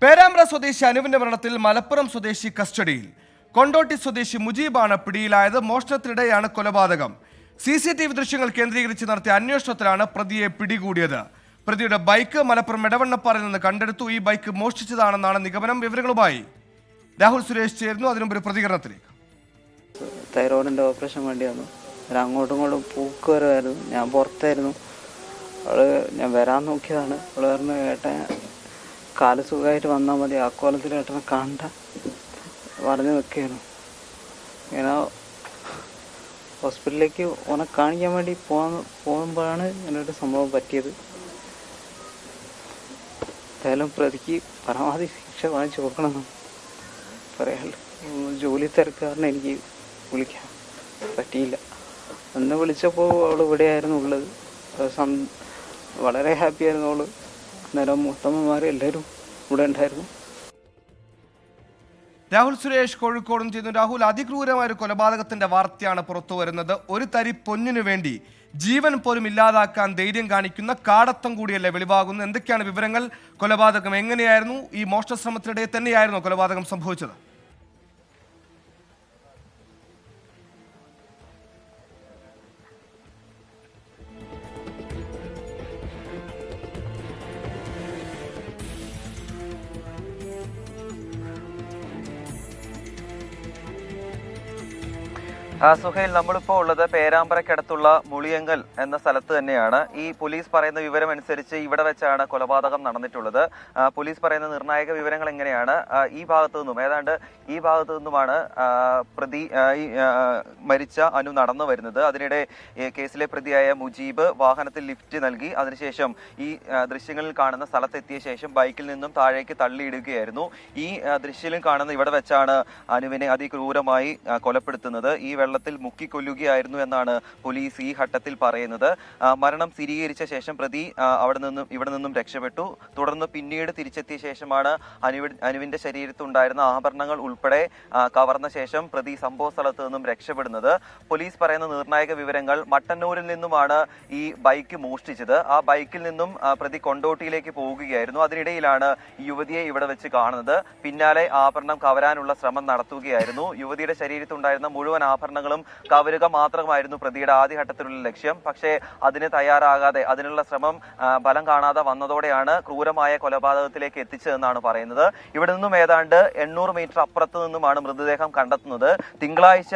പേരാമ്പ്ര സ്വദേശി അനുവിന്റെ മരണത്തിൽ മലപ്പുറം സ്വദേശി കസ്റ്റഡിയിൽ. കൊണ്ടോട്ടി സ്വദേശി മുജീബാണ് പിടിയിലായത്. മോഷണത്തിനിടെയാണ് കൊലപാതകം. CCTV ദൃശ്യങ്ങൾ കേന്ദ്രീകരിച്ച് നടത്തിയ അന്വേഷണത്തിലാണ് പ്രതിയെ പിടികൂടിയത്. പ്രതിയുടെ ബൈക്ക് മലപ്പുറം എടവണ്ണപ്പാറയിൽ നിന്ന് കണ്ടെടുത്തു. ഈ ബൈക്ക് മോഷ്ടിച്ചതാണെന്നാണ് നിഗമനം. വിവരങ്ങളുമായി രാഹുൽ സുരേഷ് ചേരുന്നു. അതിനുമുമ്പ് ഒരു പ്രതികരണത്തിലേക്ക്. തൈറോയിഡിൻ്റെ ഓപ്പറേഷൻ വേണ്ടി വന്നു. അങ്ങോട്ടും ഇങ്ങോട്ടും പൂക്കുവരമായിരുന്നു. ഞാൻ പുറത്തായിരുന്നു. ഞാൻ വരാൻ നോക്കിയതാണ്. അവൾ പറഞ്ഞു ഏട്ടൻ കാല് സുഖമായിട്ട് വന്നാൽ മതി, ആ കോലത്തിൽ ഏട്ടനെ കാണണ്ട പറഞ്ഞു നിൽക്കുകയായിരുന്നു. ഇങ്ങനെ ഹോസ്പിറ്റലിലേക്ക് ഓനെ കാണിക്കാൻ വേണ്ടി പോകുമ്പോഴാണ് ഇങ്ങനൊരു സംഭവം പറ്റിയത്. എന്തായാലും പ്രതിക്ക് പരമാവധി ശിക്ഷ വാങ്ങിച്ചു കൊടുക്കണമെന്ന് പറയാനുള്ളൂ. ജോലി തിരക്കാരനെ എനിക്ക് വിളിക്കാൻ പറ്റിയില്ല. അന്ന് വിളിച്ചപ്പോൾ അവൾ ഇവിടെയായിരുന്നു ഉള്ളത്. വളരെ ഹാപ്പി ആയിരുന്നു അവള്. അന്നേരം മുത്തമ്മമാർ എല്ലാവരും ഇവിടെ ഉണ്ടായിരുന്നു. രാഹുൽ സുരേഷ് കോഴിക്കോടും ചെയ്യുന്നു. രാഹുൽ, അതിക്രൂരമായ ഒരു കൊലപാതകത്തിന്റെ വാർത്തയാണ് പുറത്തു വരുന്നത്. ഒരു തരി പൊന്നിനു വേണ്ടി ജീവൻ പോലും ഇല്ലാതാക്കാൻ ധൈര്യം കാണിക്കുന്ന കാടത്തം കൂടിയല്ലേ വെളിവാകുന്നത്? എന്തൊക്കെയാണ് വിവരങ്ങൾ? കൊലപാതകം എങ്ങനെയായിരുന്നു? ഈ മോഷണ ശ്രമത്തിനിടെ തന്നെയായിരുന്നു കൊലപാതകം സംഭവിച്ചത്? സുഹൈൽ, നമ്മളിപ്പോൾ ഉള്ളത് പേരാമ്പ്രയ്ക്കടുത്തുള്ള മുളിയങ്കൽ എന്ന സ്ഥലത്ത് തന്നെയാണ്. ഈ പോലീസ് പറയുന്ന വിവരം അനുസരിച്ച് ഇവിടെ വെച്ചാണ് കൊലപാതകം നടന്നിട്ടുള്ളത്. പോലീസ് പറയുന്ന നിർണായക വിവരങ്ങൾ എങ്ങനെയാണ്? ഈ ഭാഗത്തു നിന്നും, ഏതാണ്ട് ഈ ഭാഗത്തു നിന്നുമാണ് പ്രതി മരിച്ച അനു നടന്നു വരുന്നത്. അതിനിടെ കേസിലെ പ്രതിയായ മുജീബ് വാഹനത്തിൽ ലിഫ്റ്റ് നൽകി. അതിനുശേഷം ഈ ദൃശ്യങ്ങളിൽ കാണുന്ന സ്ഥലത്തെത്തിയ ശേഷം ബൈക്കിൽ നിന്നും താഴേക്ക് തള്ളിയിടുകയായിരുന്നു. ഈ ദൃശ്യത്തിൽ കാണുന്ന ഇവിടെ വെച്ചാണ് അനുവിനെ അതിക്രൂരമായി കൊലപ്പെടുത്തുന്നത്. ഈ വെള്ളത്തിൽ മുക്കിക്കൊല്ലുകയായിരുന്നു എന്നാണ് പോലീസ് ഈ ഘട്ടത്തിൽ പറയുന്നത്. മരണം സ്ഥിരീകരിച്ച ശേഷം പ്രതി ഇവിടെ നിന്നും രക്ഷപ്പെട്ടു. തുടർന്ന് പിന്നീട് തിരിച്ചെത്തിയ ശേഷമാണ് അനുവിന്റെ ശരീരത്തുണ്ടായിരുന്ന ആഭരണങ്ങൾ ഉൾപ്പെടെ കവർന്ന ശേഷം പ്രതി സംഭവ സ്ഥലത്ത് നിന്നും രക്ഷപ്പെടുന്നത്. പോലീസ് പറയുന്ന നിർണായക വിവരങ്ങൾ, മട്ടന്നൂരിൽ നിന്നുമാണ് ഈ ബൈക്ക് മോഷ്ടിച്ചത്. ആ ബൈക്കിൽ നിന്നും പ്രതി കൊണ്ടോട്ടിയിലേക്ക് പോവുകയായിരുന്നു. അതിനിടയിലാണ് യുവതിയെ ഇവിടെ വെച്ച് കാണുന്നത്. പിന്നാലെ ആഭരണം കവരാനുള്ള ശ്രമം നടത്തുകയായിരുന്നു. യുവതിയുടെ ശരീരത്തുണ്ടായിരുന്ന മുഴുവൻ ആഭരണങ്ങളും കവരുക മാത്രമായിരുന്നു പ്രതിയുടെ ആദ്യഘട്ടത്തിലുള്ള ലക്ഷ്യം. പക്ഷേ അതിന് തയ്യാറാകാതെ, അതിനുള്ള ശ്രമം ഫലം കാണാതെ വന്നതോടെയാണ് ക്രൂരമായ കൊലപാതകത്തിലേക്ക് എത്തിച്ചതെന്നാണ് പറയുന്നത്. ഇവിടെ നിന്നും ഏതാണ്ട് 800 മീറ്റർ അപ്പുറത്ത് നിന്നുമാണ് മൃതദേഹം കണ്ടെത്തുന്നത്. തിങ്കളാഴ്ച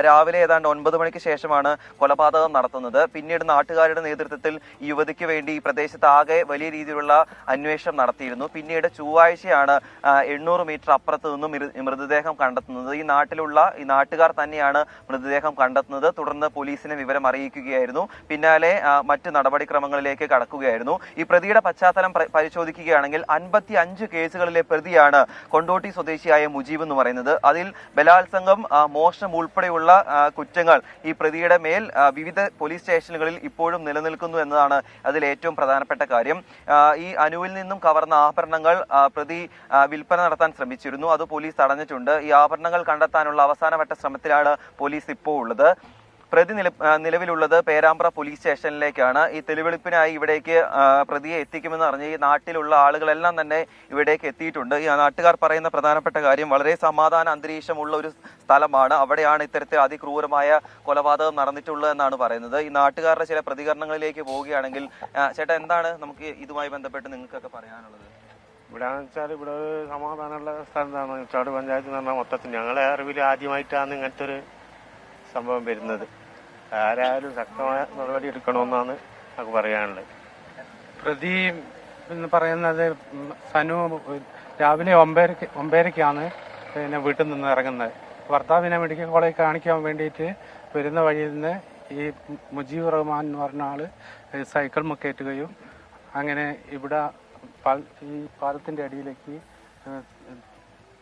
രാവിലെ ഏതാണ്ട് 9 മണിക്ക് ശേഷമാണ് കൊലപാതകം നടത്തുന്നത്. പിന്നീട് നാട്ടുകാരുടെ നേതൃത്വത്തിൽ യുവതിക്ക് വേണ്ടി ഈ പ്രദേശത്ത് ആകെ വലിയ രീതിയിലുള്ള അന്വേഷണം നടത്തിയിരുന്നു. പിന്നീട് ചൊവ്വാഴ്ചയാണ് 800 മീറ്റർ അപ്പുറത്ത് നിന്നും മൃതദേഹം കണ്ടെത്തുന്നത്. ഈ നാട്ടുകാർ തന്നെയാണ് മൃതദേഹം കണ്ടെത്തുന്നത്. തുടർന്ന് പോലീസിനെ വിവരം അറിയിക്കുകയായിരുന്നു. പിന്നാലെ മറ്റ് നടപടിക്രമങ്ങളിലേക്ക് കടക്കുകയായിരുന്നു. ഈ പ്രതിയുടെ പശ്ചാത്തലം പരിശോധിക്കുകയാണെങ്കിൽ 55 കേസുകളിലെ പ്രതിയാണ് കൊണ്ടോട്ടി സ്വദേശിയായ മുജീബ് എന്ന് പറയുന്നത്. അതിൽ ബലാത്സംഗം, മോഷണം ഉൾപ്പെടെയുള്ള കുറ്റങ്ങൾ ഈ പ്രതിയുടെ മേൽ വിവിധ പോലീസ് സ്റ്റേഷനുകളിൽ ഇപ്പോഴും നിലനിൽക്കുന്നു എന്നതാണ് അതിൽ ഏറ്റവും പ്രധാനപ്പെട്ട കാര്യം. ഈ അനുവിൽ നിന്നും കവർന്ന ആഭരണങ്ങൾ പ്രതി വിൽപ്പന നടത്താൻ ശ്രമിച്ചിരുന്നു. അത് പോലീസ് തടഞ്ഞിട്ടുണ്ട്. ഈ ആഭരണങ്ങൾ കണ്ടെത്താനുള്ള അവസാനവട്ട ശ്രമത്തിലാണ് പോലീസ് ഇപ്പോൾ ഉള്ളത്. പ്രതി നിലവിലുള്ളത് പേരാമ്പ്ര പോലീസ് സ്റ്റേഷനിലേക്കാണ്. ഈ തെളിവെടുപ്പിനായി ഇവിടേക്ക് പ്രതിയെ എത്തിക്കുമെന്ന് പറഞ്ഞ് ഈ നാട്ടിലുള്ള ആളുകളെല്ലാം തന്നെ ഇവിടേക്ക് എത്തിയിട്ടുണ്ട്. ഈ നാട്ടുകാർ പറയുന്ന പ്രധാനപ്പെട്ട കാര്യം, വളരെ സമാധാന അന്തരീക്ഷമുള്ള ഒരു സ്ഥലമാണ്. അവിടെയാണ് ഇത്തരത്തിൽ അതിക്രൂരമായ കൊലപാതകം നടന്നിട്ടുള്ളത് എന്നാണ് പറയുന്നത്. ഈ നാട്ടുകാരുടെ ചില പ്രതികരണങ്ങളിലേക്ക് പോവുകയാണെങ്കിൽ, ചേട്ടാ, എന്താണ് നമുക്ക് ഇതുമായി ബന്ധപ്പെട്ട് നിങ്ങൾക്കൊക്കെ പറയാനുള്ളത്? ഇവിടെയാണെന്ന് വെച്ചാൽ ഇവിടെ സമാധാനമുള്ള സ്ഥലത്താണ്. ചാട് പഞ്ചായത്ത് എന്ന് പറഞ്ഞാൽ മൊത്തത്തിൽ ഞങ്ങളെ അറിവിൽ ആദ്യമായിട്ടാണ് ഇങ്ങനത്തെ ഒരു സംഭവം വരുന്നത്. ആരായാലും ശക്തമായ നടപടി എടുക്കണമെന്നാണ് നമുക്ക് പറയാനുള്ളത്. പ്രതി എന്ന് പറയുന്നത് സനു രാവിലെ 9:30-ക്കാണ് പിന്നെ വീട്ടിൽ നിന്ന് ഇറങ്ങുന്നത്. ഭർത്താവിനെ മെഡിക്കൽ കോളേജ് കാണിക്കാൻ വേണ്ടിയിട്ട് വരുന്ന വഴിയിൽ നിന്ന് ഈ മുജീബ് റഹ്മാൻ എന്ന് പറഞ്ഞ ആള് സൈക്കിൾ മുക്കേറ്റുകയും അങ്ങനെ ഇവിടെ ഈ പാലത്തിന്റെ അടിയിലേക്ക്.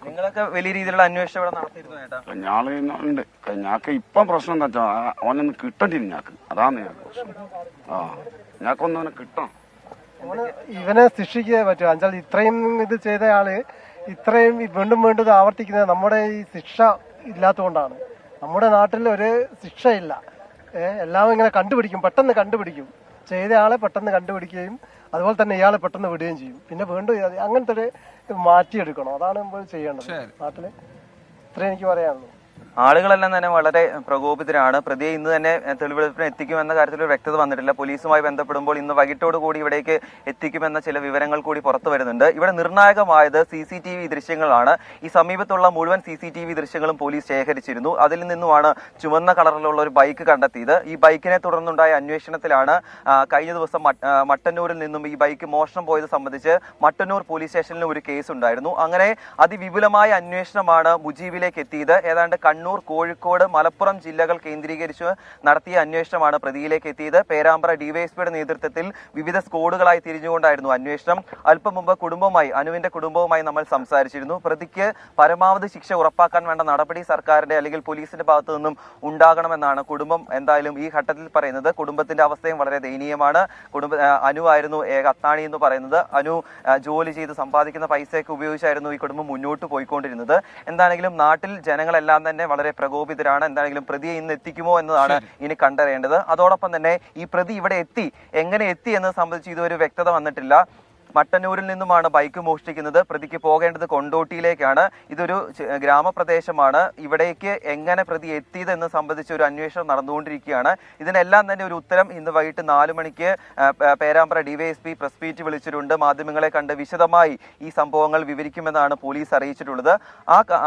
നിങ്ങളൊക്കെ വലിയ രീതിയിലുള്ള അന്വേഷണം ഇവിടെ നടത്തിയിരുന്നു ചേട്ടാ? ഞാളുണ്ട്. ഞങ്ങൾക്ക് ഇപ്പം പ്രശ്നം എന്താ വെച്ചാൽ അവനൊന്ന് കിട്ടണ്ടില്ല. ഞങ്ങൾക്ക് അതാണ് ഞങ്ങൾക്ക് പ്രശ്നം. ഞങ്ങൾക്കൊന്നും അവനെ കിട്ടണം. ഇവനെ ശിക്ഷിക്കേ പറ്റൂ. എന്നുവെച്ചാൽ ഇത്രയും ഇത് ചെയ്ത ആള് ഇത്രയും വീണ്ടും വീണ്ടും ആവർത്തിക്കുന്നത് നമ്മുടെ ഈ ശിക്ഷ ഇല്ലാത്തതുകൊണ്ടാണ്. നമ്മുടെ നാട്ടിൽ ഒരു ശിക്ഷയില്ല. എല്ലാം ഇങ്ങനെ കണ്ടുപിടിക്കും, പെട്ടെന്ന് കണ്ടുപിടിക്കും. ചെയ്ത ആളെ പെട്ടെന്ന് കണ്ടുപിടിക്കുകയും അതുപോലെ തന്നെ ഇയാളെ പെട്ടെന്ന് വിടുകയും ചെയ്യും. പിന്നെ വീണ്ടും അങ്ങനത്തെ ഒരു മാറ്റിയെടുക്കണം. അതാണ് നമ്മൾ ചെയ്യേണ്ടത് നാട്ടില്. ഇത്രേ എനിക്ക് പറയാനുള്ളൂ. ആളുകളെല്ലാം തന്നെ വളരെ പ്രകോപിതരാണ്. പ്രതിയെ ഇന്ന് തന്നെ തെളിവെടുപ്പിന് എത്തിക്കുമെന്ന കാര്യത്തിൽ ഒരു വ്യക്തത വന്നിട്ടില്ല. പോലീസുമായി ബന്ധപ്പെടുമ്പോൾ ഇന്ന് വൈകിട്ടോട് കൂടി ഇവിടേക്ക് എത്തിക്കുമെന്ന ചില വിവരങ്ങൾ കൂടി പുറത്തു വരുന്നുണ്ട്. ഇവിടെ നിർണായകമായത് CCTV ദൃശ്യങ്ങളാണ്. ഈ സമീപത്തുള്ള മുഴുവൻ CCTV ദൃശ്യങ്ങളും പോലീസ് ശേഖരിച്ചിരുന്നു. അതിൽ നിന്നുമാണ് ചുവന്ന കളറിലുള്ള ഒരു ബൈക്ക് കണ്ടെത്തിയത്. ഈ ബൈക്കിനെ തുടർന്നുണ്ടായ അന്വേഷണത്തിലാണ് കഴിഞ്ഞ ദിവസം മട്ടന്നൂരിൽ നിന്നും ഈ ബൈക്ക് മോഷണം പോയത് സംബന്ധിച്ച് മട്ടന്നൂർ പോലീസ് സ്റ്റേഷനിൽ ഒരു കേസ് ഉണ്ടായിരുന്നു. അങ്ങനെ അതിവിപുലമായ അന്വേഷണമാണ് മുജീബിലേക്ക് എത്തിയത്. ഏതാണ്ട് കണ്ണൂർ, കോഴിക്കോട്, മലപ്പുറം ജില്ലകൾ കേന്ദ്രീകരിച്ച് നടത്തിയ അന്വേഷണമാണ് പ്രതിയിലേക്ക് എത്തിയത്. പേരാമ്പ്ര ഡിവൈഎസ്പിയുടെ നേതൃത്വത്തിൽ വിവിധ സ്ക്വാഡുകളായി തിരിഞ്ഞുകൊണ്ടായിരുന്നു അന്വേഷണം. അല്പം മുമ്പ് അനുവിന്റെ കുടുംബവുമായി നമ്മൾ സംസാരിച്ചിരുന്നു. പ്രതിക്ക് പരമാവധി ശിക്ഷ ഉറപ്പാക്കാൻ വേണ്ട നടപടി സർക്കാരിന്റെ അല്ലെങ്കിൽ പോലീസിന്റെ ഭാഗത്തു നിന്നും ഉണ്ടാകണമെന്നാണ് കുടുംബം എന്തായാലും ഈ ഘട്ടത്തിൽ പറയുന്നത്. കുടുംബത്തിന്റെ അവസ്ഥയും വളരെ ദയനീയമാണ്. അനു ആയിരുന്നു ഏക അത്താണി എന്ന് പറയുന്നത്. അനു ജോലി ചെയ്ത് സമ്പാദിക്കുന്ന പൈസയൊക്കെ ഉപയോഗിച്ചായിരുന്നു ഈ കുടുംബം മുന്നോട്ട് പോയിക്കൊണ്ടിരുന്നത്. എന്താണെങ്കിലും നാട്ടിൽ ജനങ്ങളെല്ലാം തന്നെ വളരെ പ്രകോപിതരാണ്. എന്താണെങ്കിലും പ്രതിയെ ഇന്ന് എത്തിക്കുമോ എന്നതാണ് ഇനി കണ്ടറിയേണ്ടത്. അതോടൊപ്പം തന്നെ ഈ പ്രതി ഇവിടെ എങ്ങനെ എത്തി എന്നത് സംബന്ധിച്ച് ഇതുവരെ വ്യക്തത വന്നിട്ടില്ല. മട്ടന്നൂരിൽ നിന്നുമാണ് ബൈക്ക് മോഷ്ടിക്കുന്നത്. പ്രതിക്ക് പോകേണ്ടത് കൊണ്ടോട്ടിയിലേക്കാണ്. ഇതൊരു ഗ്രാമപ്രദേശമാണ്. ഇവിടേക്ക് എങ്ങനെ പ്രതി എത്തിയത് എന്ന് സംബന്ധിച്ച് ഒരു അന്വേഷണം നടന്നുകൊണ്ടിരിക്കുകയാണ്. ഇതിനെല്ലാം തന്നെ ഒരു ഉത്തരം ഇന്ന് വൈകിട്ട് 4 മണിക്ക് പേരാമ്പ്ര ഡിവൈഎസ്പി പ്രസ് മീറ്റ് വിളിച്ചിട്ടുണ്ട്. മാധ്യമങ്ങളെ കണ്ട് വിശദമായി ഈ സംഭവങ്ങൾ വിവരിക്കുമെന്നാണ് പോലീസ് അറിയിച്ചിട്ടുള്ളത്.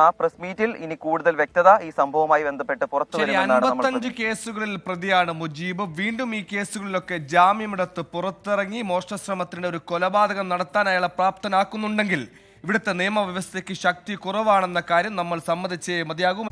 ആ പ്രസ് മീറ്റിൽ ഇനി കൂടുതൽ വ്യക്തത ഈ സംഭവവുമായി ബന്ധപ്പെട്ട് പുറത്തു വരുമെന്നാണ്. 55 കേസുകളിൽ പ്രതിയാണ് മുജീബ്. വീണ്ടും ഈ കേസുകളിലൊക്കെ ജാമ്യമെടുത്ത് പുറത്തിറങ്ങി മോഷണശ്രമത്തിന്റെ ഒരു കൊലപാതകം നടത്താൻ അയാളെ പ്രാപ്തനാക്കുന്നുണ്ടെങ്കിൽ ഇവിടുത്തെ നിയമവ്യവസ്ഥയ്ക്ക് ശക്തി കുറവാണെന്ന കാര്യം നമ്മൾ സമ്മതിച്ചേ മതിയാകും.